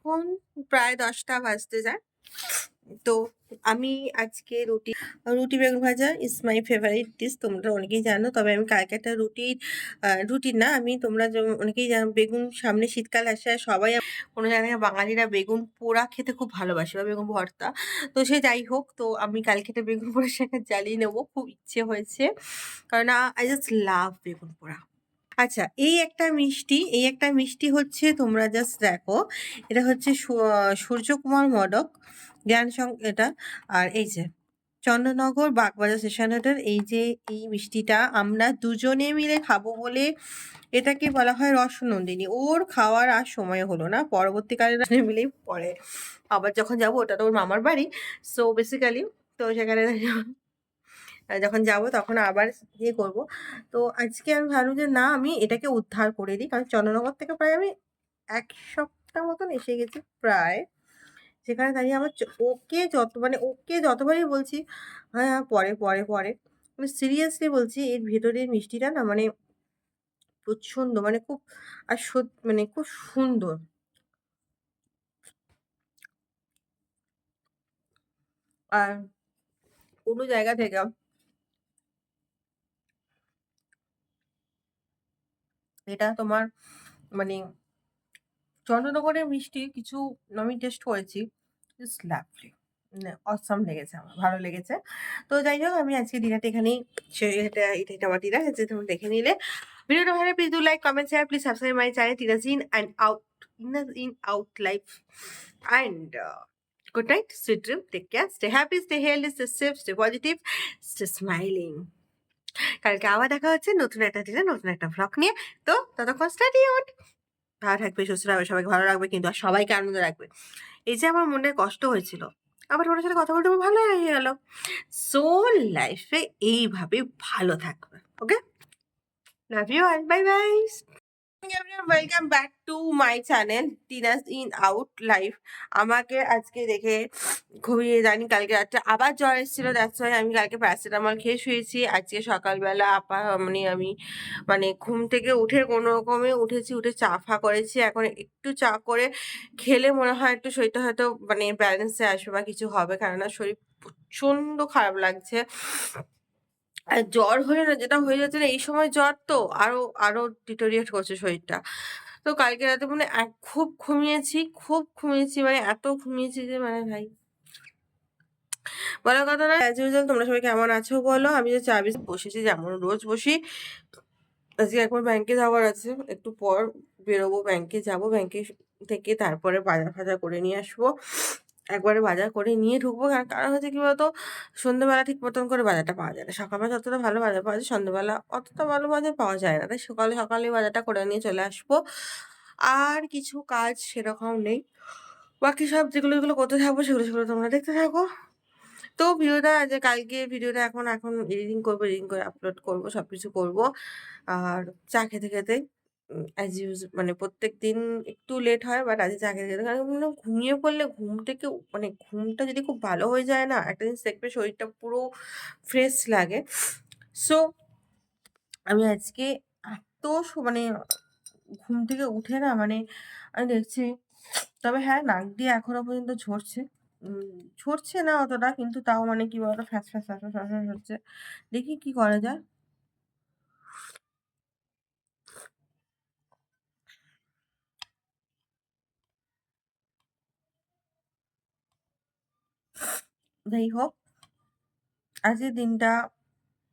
এখন প্রায় 10টা বাজতে যায়। তো আমি আজকে রুটি বেগুন ভাজা ইজ মাই ফেভারিট ডিশ, তোমরা অনেকেই জানো। তবে আমি কালকে একটা রুটি না, আমি তোমরা অনেকেই জানো বেগুন, সামনে শীতকাল আসে আর সবাই কোনো জায়গায় বাঙালিরা বেগুন পোড়া খেতে খুব ভালোবাসে বা বেগুন ভর্তা। তো সে যাই হোক, তো আমি কালকে একটা বেগুন পোড়া শাকের জ্বালিয়ে নেবো, খুব ইচ্ছে হয়েছে, কারণ আই জাস্ট লাভ বেগুন পোড়া। আচ্ছা, এই একটা মিষ্টি হচ্ছে, তোমরা জাস্ট দেখো, এটা হচ্ছে সূর্যকুমার মোদক, এটা। আর এই যে চন্দননগর বাগবাজার স্টেশন রোডের এই মিষ্টিটা আমরা দুজনে মিলে খাবো বলে এটাকে বলা হয় রসনন্দিনী। ওর খাওয়ার আর সময় হলো না, পরবর্তীকালে দুজনে মিলেই পরে আবার যখন যাবো, ওটা তো ওর মামার বাড়ি, সো বেসিক্যালি তো সেখানে যখন যাব তখন আবার ইয়ে করব। তো আজকে আমি ভাবলাম যে না, আমি এটাকে উদ্ধার করে দিই, কারণ চন্দ্রনগর থেকে প্রায় আমি 1 সপ্তাহ মতন এসে গেছি প্রায়। সেখানে দাঁড়িয়ে আমার ওকে যতবারই বলছি, হ্যাঁ হ্যাঁ, পরে পরে পরে, আমি সিরিয়াসলি বলছি, এর ভেতরের মিষ্টিটা না মানে প্রচন্ড, মানে খুব, আর মানে খুব সুন্দর। আর কোনো জায়গা থেকে এটা তোমার মানে চন্দ্রনগরের মিষ্টি কিছু আমি টেস্ট করেছি, জাস্ট লাভলি, অসাম লেগেছে, আমার ভালো লেগেছে। তো যাই হোক, আমি আজকে ডিনারটা এখানেই এটা আমার ডিনার হচ্ছে, তোমরা দেখে নিলে। ভিডিওটা ভালো, please do like, comment, share, please subscribe my channel Tina's in out life, and good night, sweet dream, take care, stay happy, stay healthy, stay safe, stay positive, stay smiling. কালকে আবার দেখা হচ্ছে নতুন একটা দিনে, নতুন একটা ভ্লগ নিয়ে। তো ততক্ষণ স্টে টিউনড। ভালো থাকবে, সুস্থ রাখবে, সবাইকে ভালো রাখবে, কিন্তু আর সবাইকে আনন্দ রাখবে। এই যে আমার মনে কষ্ট হয়েছিল, আবার তোমার সাথে কথা বলতে আমার ভালো হয়ে গেল। সো লাইফে এইভাবে ভালো থাকবে, okay? Love you all, bye bye. Welcome back to my channel Tina's in out life. আমাকে আজকে দেখে ঘুমিয়ে জানি, কালকে রাত্রে আবার জ্বর এসেছিল, দ্যাটস ওয়াই আমি কালকে প্যারাসিটামল খেয়ে শুয়েছি। আজকে সকালবেলা আমি মানে ঘুম থেকে উঠে কোনো রকমে উঠেছি, উঠে চা ফা করেছি। এখন একটু চা করে খেলে মনে হয় একটু শরীরটা হয়তো মানে ব্যালেন্সে আসবে বা কিছু হবে, কেননা শরীর প্রচন্ড খারাপ লাগছে। আর জ্বর হলে না যেটা হয়ে যাচ্ছে না, এই সময় জ্বর তো আরো আরো ডিটোরিয়েট করছে শরীরটা। তো কালকে রাতে মানে খুব ঘুমিয়েছি, মানে এত ঘুমিয়েছি যে মানে ভাই বলার কথা না। অ্যাজ ইউজুয়াল, তোমরা সবাই কেমন আছো বলো? আমি যে চা বিস্কুট বসেছি, যেমন রোজ বসি। আজকে একবার ব্যাংকে যাওয়ার আছে, একটু পর বেরোবো, ব্যাংকে যাবো, ব্যাংকে থেকে তারপরে বাজার ফাজার করে নিয়ে আসবো। একবারে বাজার করে নিয়ে ঢুকবো, কারণ হচ্ছে কি বলতো, সন্ধ্যেবেলা ঠিক মতন করে বাজারটা পাওয়া যায় না। সকালবেলা যতটা ভালো বাজার পাওয়া যায়, সন্ধ্যেবেলা অতটা ভালো বাজার পাওয়া যায় না, তাই সকালে সকালে বাজারটা করে নিয়ে চলে আসবো। আর কিছু কাজ সেরকম নেই, বাকি সব যেগুলো করতে থাকবো সেগুলো তোমরা দেখতে থাকো। তো কালকে ভিডিওটা এখন এখন এডিটিং করে আপলোড করবো, সবকিছু করবো। আর চা খেতে খেতে অ্যাজ ইউজ মানে প্রত্যেকদিন একটু লেট হয়, বাট আজকে চা খেতে খেতে, কারণ ঘুমিয়ে পড়লে ঘুম থেকে মানে ঘুমটা যদি খুব ভালো হয়ে যায় না, একটা জিনিস দেখবে শরীরটা পুরো ফ্রেশ লাগে। সো আমি আজকে মানে ঘুম থেকে উঠে না, মানে আমি দেখছি, তবে হ্যাঁ, নাক দিয়ে এখনো পর্যন্ত ঝরছে। ঝরছে না অতটা, কিন্তু তাও মানে কি বলতো, ফ্যাঁস ফ্যাঁস ফ্যাঁস ফ্যাঁস ফ্যাঁস ফ্যাঁস হচ্ছে। দেখি কি করা যায়। যাই হোক, আজকের দিনটা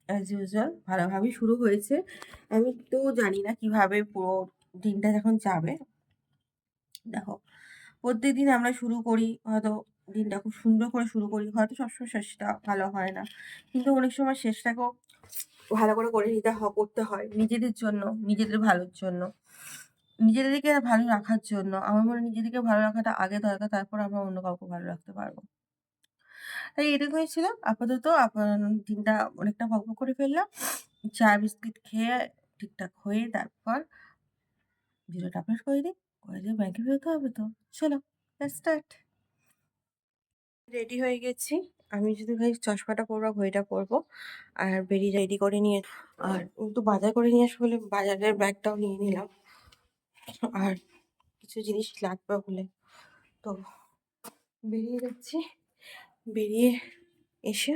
অ্যাজ ইউজুয়াল ভালোভাবেই শুরু হয়েছে। আমি তো জানি না কিভাবে পুরো দিনটা যখন যাবে। দেখো, প্রত্যেকদিন আমরা শুরু করি হয়তো, দিনটা খুব সুন্দর করে শুরু করি, হয়তো সবসময় শেষটা ভালো হয় না, কিন্তু অনেক সময় শেষটাকেও ভালো করে করতে হয় নিজেদের জন্য, নিজেদের ভালোর জন্য, নিজেদেরকে ভালো রাখার জন্য। আমার মনে হয় নিজেদেরকে ভালো রাখাটা আগে দরকার, তারপর আমরা অন্য কাউকে ভালো রাখতে পারবো। তাই এটুকুই ছিল আপাতত। দিনটা অনেকটা বকবক করে ফেললাম। চা বিস্কিট খেয়ে ঠিকঠাক হয়ে তারপর ভিডিওটা আপলোড করে দিই। করে দিয়ে ব্যাংকে বেরোতে হবে তো। চলো, লেটস স্টার্ট। রেডি হয়ে গেছি। আমি যদি ভাই চশমাটা পরবো, ঘড়িটা পরবো, আর বেরিয়ে রেডি করে নিয়ে, আর একটু বাজার করে নিয়ে আসবো বলে বাজারের ব্যাগটাও নিয়ে নিলাম, আর কিছু জিনিস লাগবে বলে তো বেরিয়ে যাচ্ছি, বেরিয়ে এসে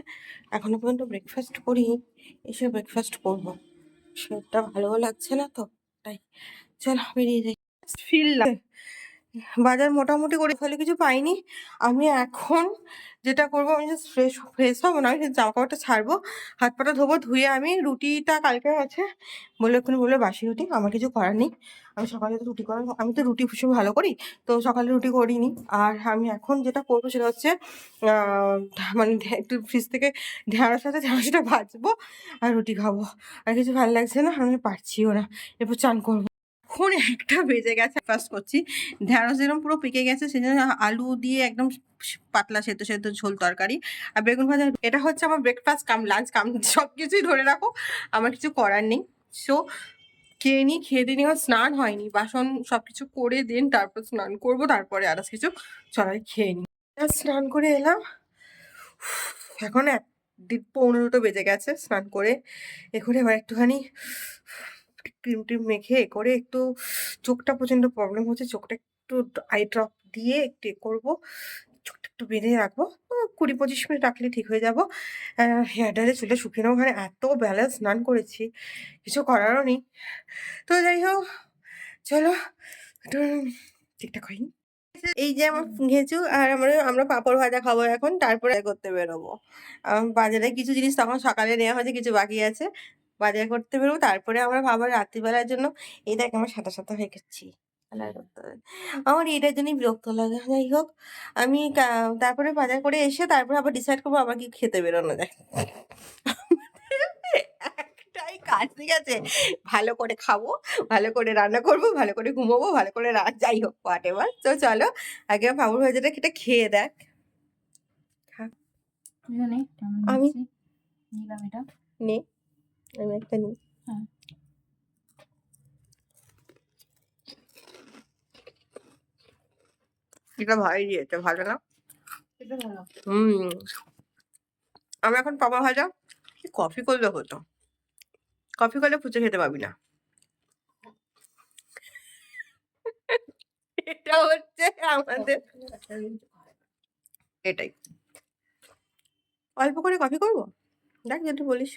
এখনো পর্যন্ত ব্রেকফাস্ট করি, এসে ব্রেকফাস্ট করবো। শরীরটা ভালো লাগছে না তো, তাই চলো বেরিয়ে যাই। ফিরলাম, বাজার মোটামুটি করে ফেলে, কিছু পাইনি। আমি এখন যেটা করবো, আমি জাস্ট ফ্রেশ হবো না, আমি জামা কাপড়টা ছাড়বো, হাত পাটা ধোবো, ধুয়ে আমি রুটিটা কালকে আছে বলে এক্ষুনি বললো বাসি রুটি, আমার কিছু করার নেই। আমি সকালে তো রুটি করার, আমি তো রুটি ভীষণ ভালো করি, তো সকালে রুটি করিনি। আর আমি এখন যেটা করবো সেটা হচ্ছে মানে একটু ফ্রিজ থেকে ঢেঁড়স আছে, ঢেঁড়সটা ভাজবো আর রুটি খাবো। আর কিছু ভালো লাগছে না, আমি পারছিও না, এরপর চান করবো। এখন একটা বেজে গেছে, ফার্স্ট করছি, ঢেঁড়স যেরকম পুরো পেকে গেছে সেজন্য আলু দিয়ে একদম পাতলা সেদ্ধ সেদ্ধ ঝোল তরকারি আর বেগুন ভাজা। এটা হচ্ছে আমার ব্রেকফাস্ট কাম লাঞ্চ কাম সব কিছুই ধরে রাখো, আমার কিছু করার নেই। সো খেয়ে নিই, খেয়ে দিয়ে নিয়ে স্নান হয়নি, বাসন সব কিছু করে দিন তারপর স্নান করবো, তারপরে আর কিছু চলাই খেয়ে নিই। স্নান করে এলাম, এখন 1:15 বেজে গেছে স্নান করে। করে এবার একটুখানি ক্রিম টিম মেখে করে একটু, চোখটা প্রচণ্ড প্রবলেম হচ্ছে, চোখটা একটু আই ড্রপ দিয়ে একটু করবো, চোখটা একটু বেঁধে রাখবো, 20-25 মিনিট রাখলে ঠিক হয়ে যাবো। হেয়ার ড্রায়ারে চুলে শুকিয়ে নেবো, ওখানে এত বেলা স্নান করেছি, কিছু করারও নেই। তো যাই হোক, চলো একটু ঠিকঠাক হয়নি। এই যে আমার ঘেঁচু আর আমরা পাঁপড় ভাজা খাবো এখন, তারপরে করতে বেরোবো। বাজারে কিছু জিনিস তখন সকালে নেওয়া হয়েছে, কিছু বাকি আছে, বাজার করতে বেরোবো, তারপরে আমরা আবার রাত্রিবেলার জন্য এই দেখ আমার সাদা সাদা হয়ে গেছি, কালার করতে হবে। আমার এইটার জন্যই বিরক্ত লাগে। যাই হোক, আমি তারপরে বাজার করে এসে তারপরে আবার ডিসাইড করবো আবার কি খেতে বেরোনো যায়। একটাই কাজ, ঠিক আছে, ভালো করে খাবো, ভালো করে রান্না করবো, ভালো করে ঘুমোবো, ভালো করে যাই হোক হোয়াট এভার। তো চলো আগে পাঁপড় ভাজাটা কেটে খেয়ে দেখ। আমি নিলাম এটা, নে, আমি একটা নিই। হ্যাঁ এটা ভালোই দিয়েছে, ভালো না? এটা ভালো। আমি এখন পাঁপড় ভাজা কফি করলে হতো, কফি করলে ফুচে খেতে পাবি না। এটা হচ্ছে আমাদের, এটাই অল্প করে কফি করবো, দেখ যদি বলিস,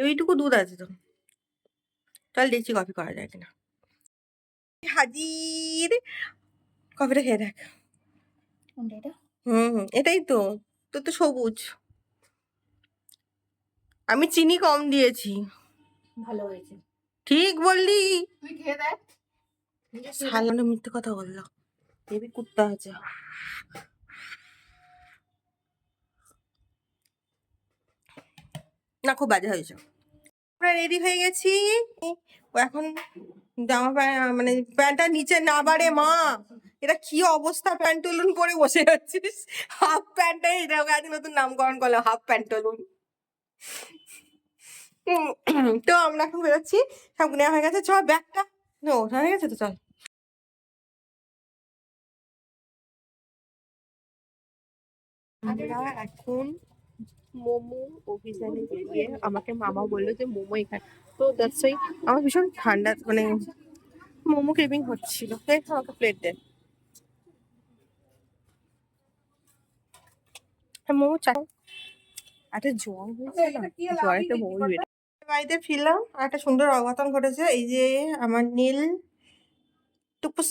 এইটুকু দুধ আছে তো, চল দেখছি কফি করা যায় কিনা। হাজির, কফিটা খেয়ে দেখ। কোনটা এটা? এটাই তো, তোর তো সবুজ, আমি চিনি কম দিয়েছি। ভালো হয়েছে, ঠিক বললি, তুই খেয়ে দেখ। সালানো মিথ্যে কথা বললো, বেবি কুত্তা আছে। না খুব বাজে হয়েছে। আমরা রেডি হয়ে গেছি, ও এখন জামা মানে প্যান্টটা নিচে না বাড়ে মা, এটা কি অবস্থা, প্যান্টুলুন পরে বসে যাচ্ছিস, হাফ প্যান্টটাই এটা আজ নতুন নামকরণ করলো, হাফ প্যান্টুলুন। তো আমরা এখন বেরোচ্ছি, সব নেওয়া হয়ে গেছে, চল ব্যাগটা নো হয়ে গেছে তো চল। আমরা এখন মোমো অভিযানে গিয়ে আমাকে মামা বললো যে মোমো এখানে, তো দ্যাটস ওয়াই আমার ভীষণ ঠান্ডা মানে মোমো ক্রেভিং হচ্ছিল, দেখ আমাকে প্লেট দে। মোমো চাই, একটা জ্বর হয়েছে না, জ্বরে তো মোমো বেড়ে। বাড়িতে ফিরলাম, আর একটা সুন্দর অঘটন ঘটেছে, এই যে আমার নীল টুপুস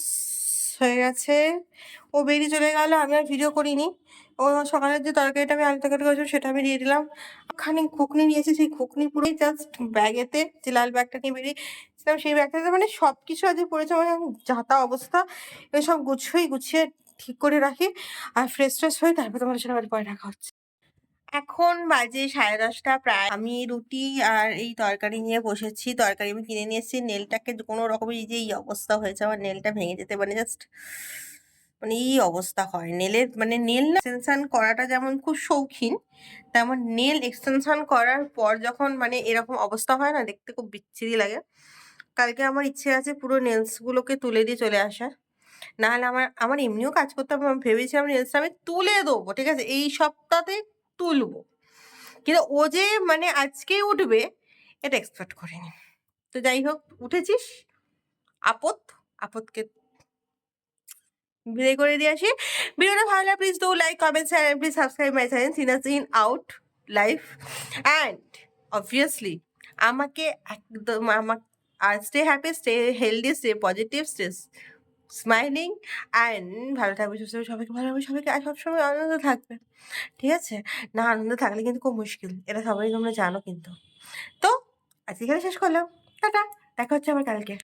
হয়ে গেছে, ও বেরিয়ে চলে গেল, আমি আর ভিডিও করিনি। ও সকালের যে তরকারিটা আমি আলু তরকারি করেছিলাম সেটা আমি দিয়ে দিলাম, ওখানে ঘুগনি নিয়েছি, সেই ঘুগনি পুরোই জাস্ট ব্যাগেতে, যে লাল ব্যাগটা নিয়ে বেরিয়েছিলাম সেই ব্যাগটাতে মানে সব কিছু আজকে পড়েছে, মানে যাতা অবস্থা, এগুলো সব গুছিয়ে ঠিক করে রাখি, আর ফ্রেশ ট্রেশ হয়ে তারপর তোমার সাথে আবার পরে রাখা হচ্ছে। এখন বাজে 10:30 প্রায়, আমি রুটি আর এই তরকারি নিয়ে বসেছি, তরকারি আমি কিনে নিয়ে এসেছি, নেলটাকে কোনো রকমের এই যে এই অবস্থা হয়েছে আমার, নেলটা ভেঙে যেতে মানে জাস্ট মানে এই অবস্থা হয় নেলের, মানে নেল না এক্সটেনশন করাটা যেমন খুব শৌখিন, তেমন নেল এক্সটেনশন করার পর যখন মানে এরকম অবস্থা হয় না, দেখতে খুব বিচ্ছিরি লাগে। কালকে আমার ইচ্ছে আছে পুরো নেলসগুলোকে তুলে দিয়ে চলে আসার, নাহলে আমার আমার এমনিও কাজ করতে হবে, আমি ভেবেছিলাম নেলসটা আমি তুলে দেবো, ঠিক আছে, এই সপ্তাহতে তুলবো, কিন্তু ও যে মানে আজকে উঠবে এটা এক্সপেক্ট করিনি। তো যাই হোক, উঠেছিস, আপদকে বিদায় করে দিয়ে আসি। ভিডিওটা ভালো লাগলে please do like, comment, share and please subscribe my channel Tina's in out life and obviously আমাকে একদম আর stay happy, stay healthy, stay positive, stay smiling and ভালো থাকবে, সুস্থ থাকবে, সবাইকে ভালো লাগবে, সবাইকে আর সবসময় আনন্দ থাকবে। ঠিক আছে? না আনন্দ থাকলে কিন্তু খুব মুশকিল। এটা সবাই তোমরা জানো কিন্তু। তো আজকে এখানে শেষ করলাম। টাটা। দেখা হচ্ছে আবার কালকে।